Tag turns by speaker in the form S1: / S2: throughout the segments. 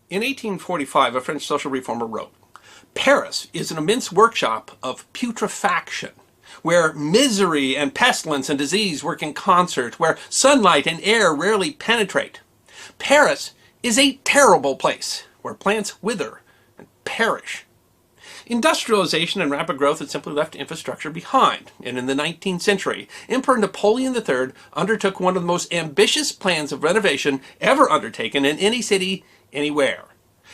S1: In 1845, a French social reformer wrote, "Paris is an immense workshop of putrefaction, where misery and pestilence and disease work in concert, where sunlight and air rarely penetrate. Paris is a terrible place, where plants wither and perish." Industrialization and rapid growth had simply left infrastructure behind, and in the 19th century, Emperor Napoleon III undertook one of the most ambitious plans of renovation ever undertaken in any city, anywhere.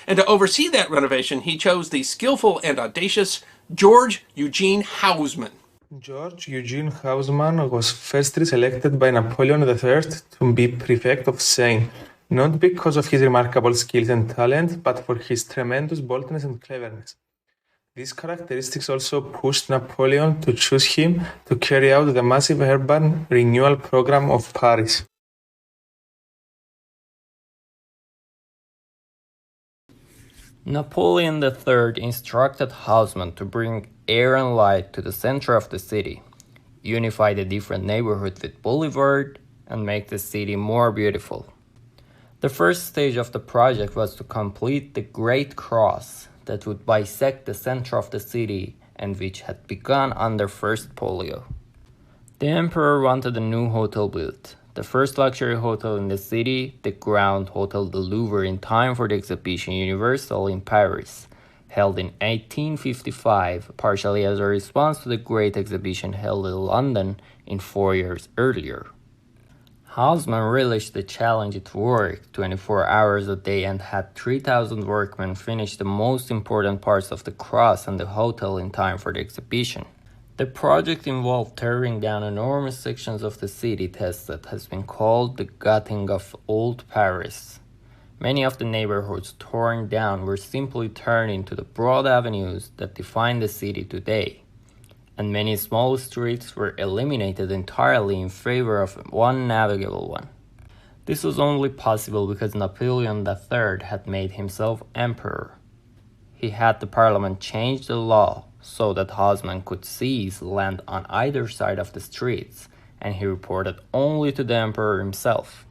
S1: And to oversee that renovation, he chose the skillful and audacious George Eugene Haussmann.
S2: George Eugene Haussmann was firstly selected by Napoleon III to be prefect of Seine, not because of his remarkable skills and talent, but for his tremendous boldness and cleverness. These characteristics also pushed Napoleon to choose him to carry out the massive urban renewal program of Paris.
S3: Napoleon III instructed Haussmann to bring air and light to the center of the city, unify the different neighborhoods with boulevard, and make the city more beautiful. The first stage of the project was to complete the Great Cross that would bisect the center of the city and which had begun under First Polio. The emperor wanted a new hotel built, the first luxury hotel in the city, the Grand Hotel du Louvre, in time for the Exhibition Universelle in Paris, held in 1855, partially as a response to the Great Exhibition held in London in 4 years earlier. Haussmann relished the challenge at work 24 hours a day and had 3,000 workmen finish the most important parts of the cross and the hotel in time for the exhibition. The project involved tearing down enormous sections of the city test that has been called the gutting of Old Paris. Many of the neighborhoods torn down were simply turned into the broad avenues that define the city today, and many small streets were eliminated entirely in favor of one navigable one. This was only possible because Napoleon III had made himself emperor. He had the parliament change the law so that Haussmann could seize land on either side of the streets, and he reported only to the emperor himself.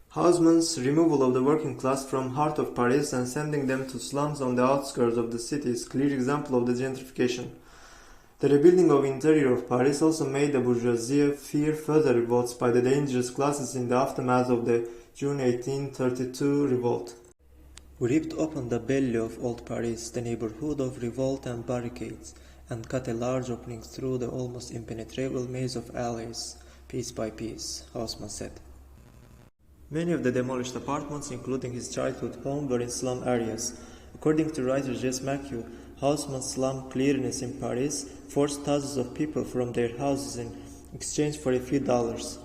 S4: Haussmann's removal of the working class from heart of Paris and sending them to slums on the outskirts of the city is a clear example of the gentrification. The rebuilding of interior of Paris also made the bourgeoisie fear further revolts by the dangerous classes in the aftermath of the June 1832 revolt. We ripped open the belly of old Paris, the neighborhood of revolt and barricades, and cut a large opening through the almost impenetrable maze of alleys, piece by piece, Haussmann said. Many of the demolished apartments, including his childhood home, were in slum areas. According to writer Jess McHugh, Haussmann's slum clearness in Paris forced thousands of people from their houses in exchange for a few dollars.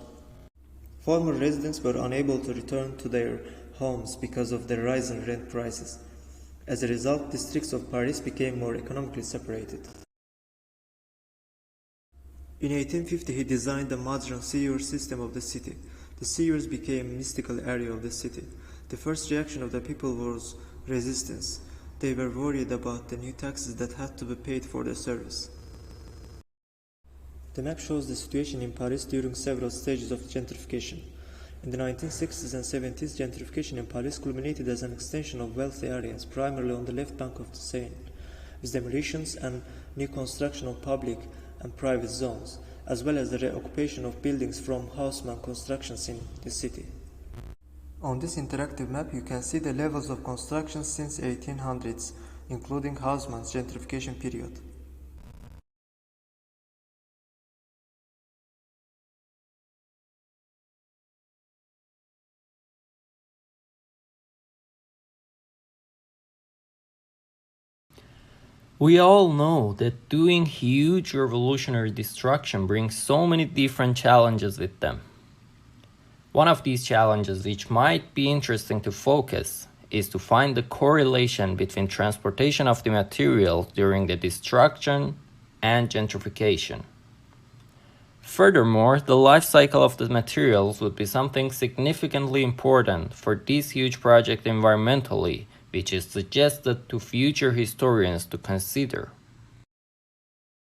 S4: Former residents were unable to return to their homes because of the rise in rent prices. As a result, districts of Paris became more economically separated. In 1850, he designed the modern sewer system of the city. The sewers became a mystical area of the city. The first reaction of the people was resistance. They were worried about the new taxes that had to be paid for their service. The map shows the situation in Paris during several stages of gentrification. In the 1960s and 70s, gentrification in Paris culminated as an extension of wealthy areas, primarily on the left bank of the Seine, with demolitions and new construction of public and private zones, as well as the reoccupation of buildings from Haussmann constructions in the city. On this interactive map, you can see the levels of construction since 1800s, including Haussmann's gentrification period.
S3: We all know that doing huge revolutionary destruction brings so many different challenges with them. One of these challenges, which might be interesting to focus, is to find the correlation between transportation of the materials during the destruction and gentrification. Furthermore, the life cycle of the materials would be something significantly important for this huge project environmentally, which is suggested to future historians to consider.